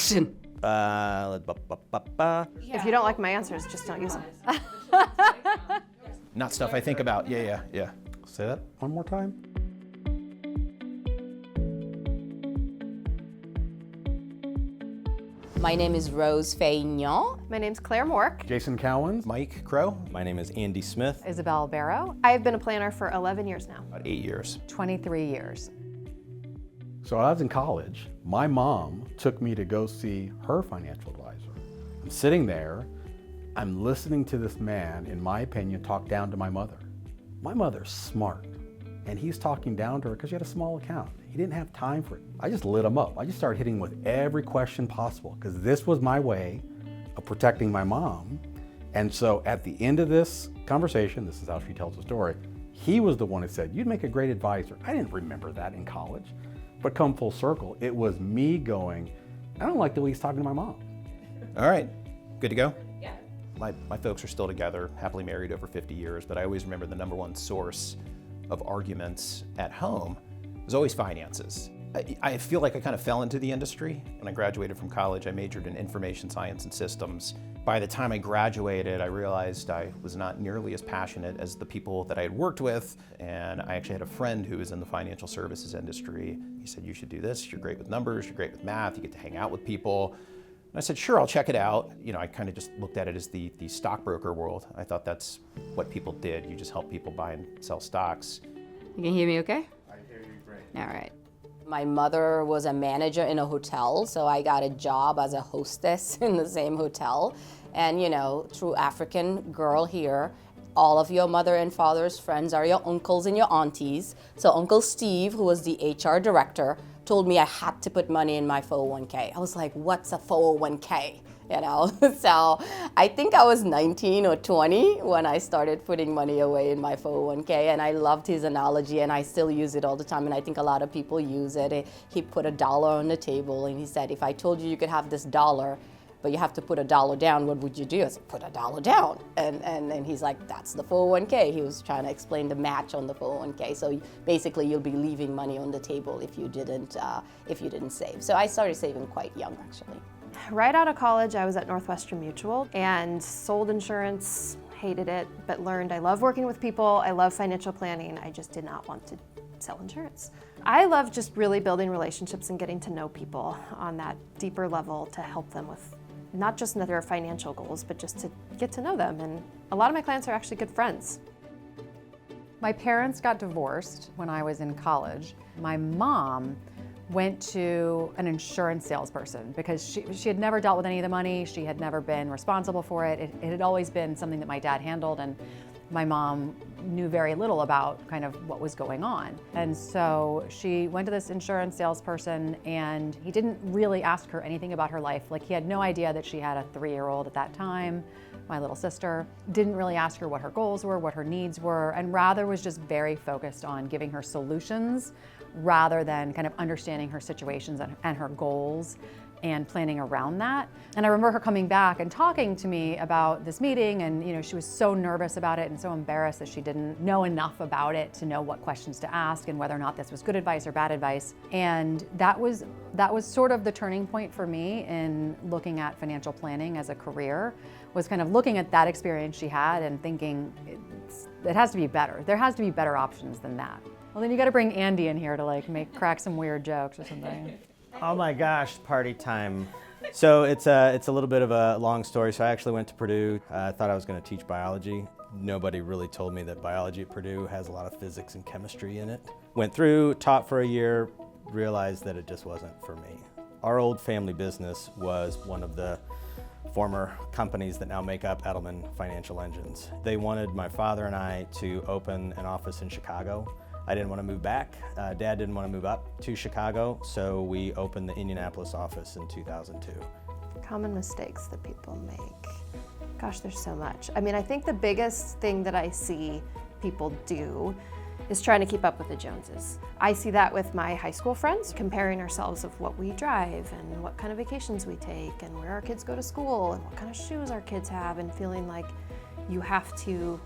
Action! If you don't like my answers, just don't use them. Not stuff I think about. Yeah. Say that one more time. My name is Rose Faye Niang. My name's Claire Mork. Jason Cowans. Mike Krowe. My name is Andy Smith. Isabel Barrow. I have been a planner for 11 years now. About 8 years. 23 years. So I was in college. My mom took me to go see her financial advisor. I'm sitting there, I'm listening to this man, in my opinion, talk down to my mother. My mother's smart, and he's talking down to her because she had a small account. He didn't have time for it. I just lit him up. I just started hitting him with every question possible because this was my way of protecting my mom. And so at the end of this conversation, this is how she tells the story, he was the one who said, "You'd make a great advisor." I didn't remember that in college, but come full circle, it was me going, I don't like the way he's talking to my mom. All right, good to go? Yeah. My folks are still together, happily married over 50 years, but I always remember the number one source of arguments at home was always finances. I feel like I kind of fell into the industry. When I graduated from college, I majored in information science and systems. By the time I graduated, I realized I was not nearly as passionate as the people that I had worked with, and I actually had a friend who was in the financial services industry. He said, "You should do this, you're great with numbers, you're great with math, you get to hang out with people." And I said, "Sure, I'll check it out." You know, I kind of just looked at it as the stockbroker world. I thought that's what people did. You just help people buy and sell stocks. You can hear me okay? I hear you great. All right. My mother was a manager in a hotel, so I got a job as a hostess in the same hotel. And you know, true African girl here, all of your mother and father's friends are your uncles and your aunties. So Uncle Steve, who was the HR director, told me I had to put money in my 401k. I was like, what's a 401k? You know, so I think I was 19 or 20 when I started putting money away in my 401k, and I loved his analogy, and I still use it all the time, and I think a lot of people use it. He put $1 on the table, and he said, if I told you you could have this $1, but you have to put $1 down, what would you do? I said, put $1 down. And he's like, that's the 401k. He was trying to explain the match on the 401k. So basically you'll be leaving money on the table if you didn't save. So I started saving quite young, actually. Right out of college, I was at Northwestern Mutual and sold insurance, hated it, but learned I love working with people, I love financial planning, I just did not want to sell insurance. I love just really building relationships and getting to know people on that deeper level to help them with not just their financial goals, but just to get to know them. And a lot of my clients are actually good friends. My parents got divorced when I was in college. My mom went to an insurance salesperson because she had never dealt with any of the money. She had never been responsible for it. It had always been something that my dad handled, and my mom knew very little about kind of what was going on. And so she went to this insurance salesperson, and he didn't really ask her anything about her life. Like, he had no idea that she had a 3-year-old at that time, my little sister. Didn't really ask her what her goals were, what her needs were, and rather was just very focused on giving her solutions rather than kind of understanding her situations and her goals and planning around that. And I remember her coming back and talking to me about this meeting, and you know, she was so nervous about it and so embarrassed that she didn't know enough about it to know what questions to ask and whether or not this was good advice or bad advice. And that was sort of the turning point for me in looking at financial planning as a career, was kind of looking at that experience she had and thinking, it has to be better. There has to be better options than that. Well, then you got to bring Andy in here to like crack some weird jokes or something. Oh my gosh, party time. So it's a little bit of a long story. So I actually went to Purdue. I thought I was going to teach biology. Nobody really told me that biology at Purdue has a lot of physics and chemistry in it. Went through, taught for a year, realized that it just wasn't for me. Our old family business was one of the former companies that now make up Edelman Financial Engines. They wanted my father and I to open an office in Chicago. I didn't want to move back. Dad didn't want to move up to Chicago, so we opened the Indianapolis office in 2002. Common mistakes that people make. Gosh, there's so much. I mean, I think the biggest thing that I see people do is trying to keep up with the Joneses. I see that with my high school friends, comparing ourselves of what we drive and what kind of vacations we take and where our kids go to school and what kind of shoes our kids have, and feeling like you have to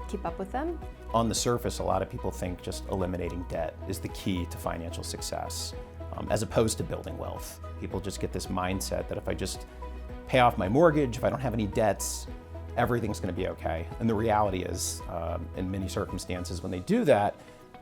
keep up with them. On the surface, a lot of people think just eliminating debt is the key to financial success. as opposed to building wealth. People just get this mindset that if I just pay off my mortgage, if I don't have any debts, everything's going to be okay. And the reality is, in many circumstances, when they do that,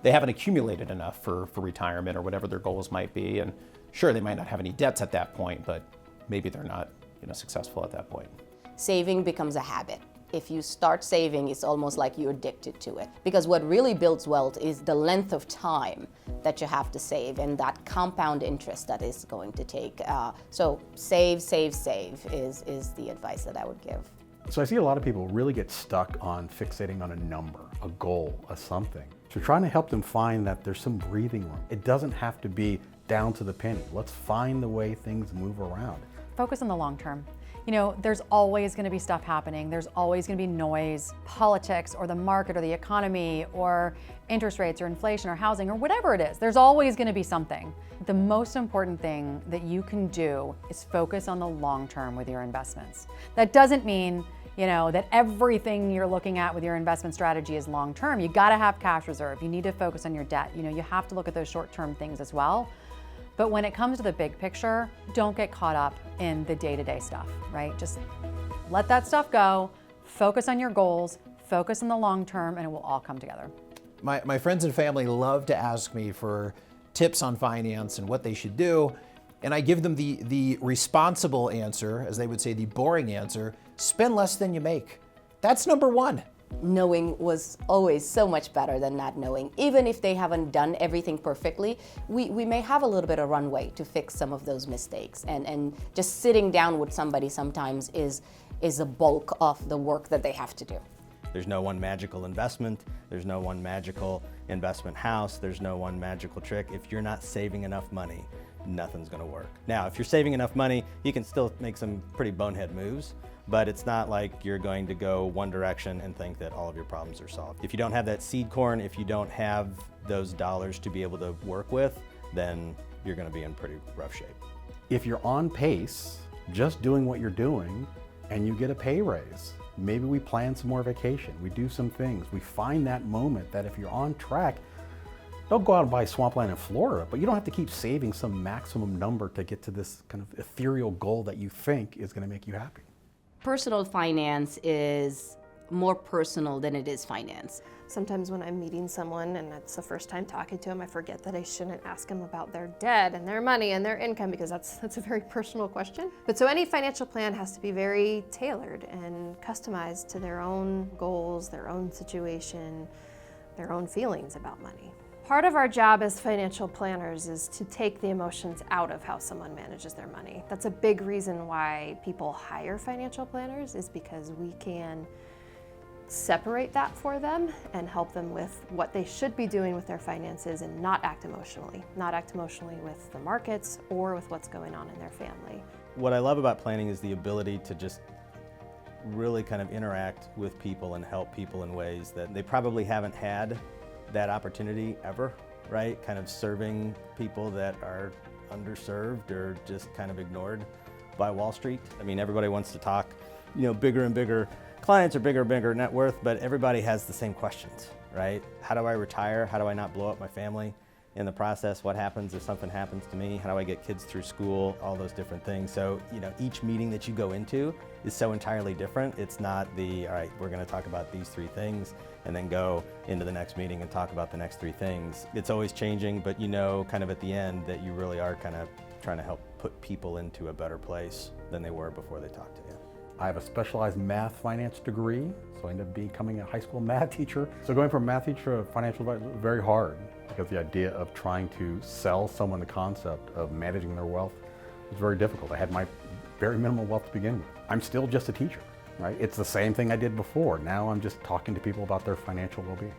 they haven't accumulated enough for retirement or whatever their goals might be. And sure, they might not have any debts at that point, but maybe they're not, successful at that point. Saving becomes a habit. If you start saving, it's almost like you're addicted to it. Because what really builds wealth is the length of time that you have to save and that compound interest that is going to take. So save is the advice that I would give. So I see a lot of people really get stuck on fixating on a number, a goal, a something. So trying to help them find that there's some breathing room. It doesn't have to be down to the penny. Let's find the way things move around. Focus on the long term. There's always going to be stuff happening. There's always going to be noise, politics or the market or the economy or interest rates or inflation or housing or whatever it is. There's always going to be something. The most important thing that you can do is focus on the long term with your investments. That doesn't mean that everything you're looking at with your investment strategy is long term. You got to have cash reserve. You need to focus on your debt. You have to look at those short term things as well. But when it comes to the big picture, don't get caught up in the day-to-day stuff, right? Just let that stuff go, focus on your goals, focus on the long term, and it will all come together. My friends and family love to ask me for tips on finance and what they should do. And I give them the responsible answer, as they would say, the boring answer: spend less than you make. That's number one. Knowing was always so much better than not knowing. Even if they haven't done everything perfectly, we may have a little bit of runway to fix some of those mistakes. And just sitting down with somebody sometimes is a bulk of the work that they have to do. There's no one magical investment. There's no one magical investment house. There's no one magical trick. If you're not saving enough money, nothing's going to work. Now, if you're saving enough money, you can still make some pretty bonehead moves, but it's not like you're going to go one direction and think that all of your problems are solved. If you don't have that seed corn, if you don't have those dollars to be able to work with, then you're going to be in pretty rough shape. If you're on pace, just doing what you're doing, and you get a pay raise, maybe we plan some more vacation, we do some things, we find that moment that if you're on track, don't go out and buy swampland in Florida, but you don't have to keep saving some maximum number to get to this kind of ethereal goal that you think is going to make you happy. Personal finance is more personal than it is finance. Sometimes when I'm meeting someone and it's the first time talking to them, I forget that I shouldn't ask them about their debt and their money and their income, because that's a very personal question. But so any financial plan has to be very tailored and customized to their own goals, their own situation, their own feelings about money. Part of our job as financial planners is to take the emotions out of how someone manages their money. That's a big reason why people hire financial planners, is because we can separate that for them and help them with what they should be doing with their finances and not act emotionally with the markets or with what's going on in their family. What I love about planning is the ability to just really kind of interact with people and help people in ways that they probably haven't had that opportunity ever, right? Kind of serving people that are underserved or just kind of ignored by Wall Street. I mean, everybody wants to talk, bigger and bigger clients or bigger and bigger net worth, but everybody has the same questions, right? How do I retire? How do I not blow up my family in the process? What happens if something happens to me? How do I get kids through school? All those different things. So, each meeting that you go into is so entirely different. It's not all right, we're going to talk about these three things and then go into the next meeting and talk about the next three things. It's always changing, but kind of at the end that you really are kind of trying to help put people into a better place than they were before they talked to you. I have a specialized math finance degree, so I ended up becoming a high school math teacher. So going from math teacher to financial advisor was very hard, because the idea of trying to sell someone the concept of managing their wealth was very difficult. I had my very minimal wealth to begin with. I'm still just a teacher, right? It's the same thing I did before. Now I'm just talking to people about their financial well-being.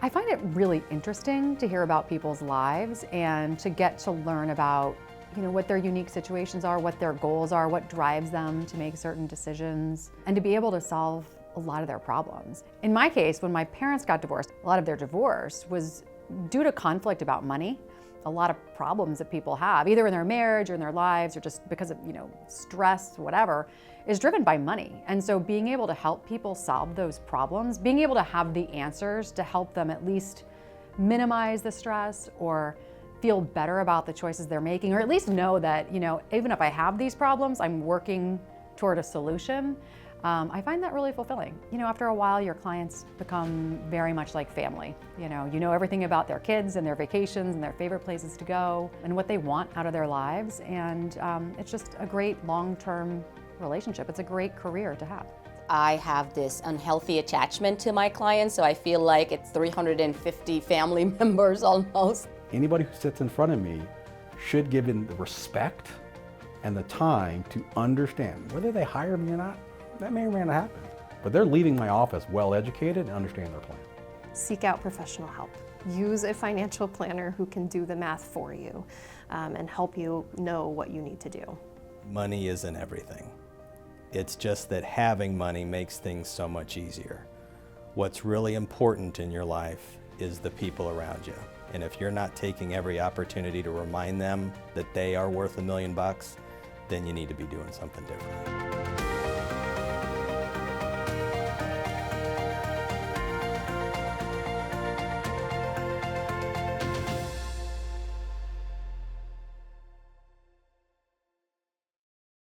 I find it really interesting to hear about people's lives and to get to learn about what their unique situations are, what their goals are, what drives them to make certain decisions, and to be able to solve a lot of their problems. In my case, when my parents got divorced, a lot of their divorce was due to conflict about money. A lot of problems that people have, either in their marriage or in their lives, or just because of stress, whatever, is driven by money. And so being able to help people solve those problems, being able to have the answers to help them at least minimize the stress or feel better about the choices they're making, or at least know that, you know, even if I have these problems, I'm working toward a solution. I find that really fulfilling. You know, after a while, your clients become very much like family. You know everything about their kids and their vacations and their favorite places to go and what they want out of their lives. And it's just a great long-term relationship. It's a great career to have. I have this unhealthy attachment to my clients, so I feel like it's 350 family members almost. Anybody who sits in front of me should give them the respect and the time to understand whether they hire me or not. That may or may not happen, but they're leaving my office well educated and understand their plan. Seek out professional help. Use a financial planner who can do the math for you and help you know what you need to do. Money isn't everything. It's just that having money makes things so much easier. What's really important in your life is the people around you. And if you're not taking every opportunity to remind them that they are worth $1 million, then you need to be doing something different.